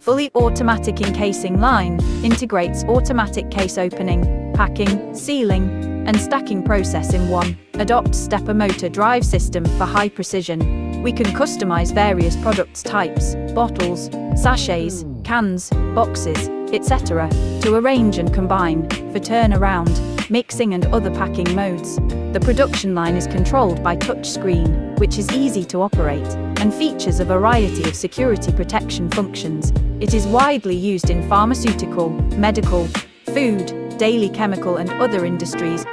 fully automatic encasing line, integrates automatic case opening, packing, sealing, and stacking process in one. Adopts stepper motor drive system for high precision. We can customize various product types, bottles, sachets, cans, boxes, etc., to arrange and combine, for turnaround, mixing and other packing modes. The production line is controlled by touch screen, which is easy to operate, and features a variety of security protection functions. It is widely used in pharmaceutical, medical, food, daily chemical and other industries,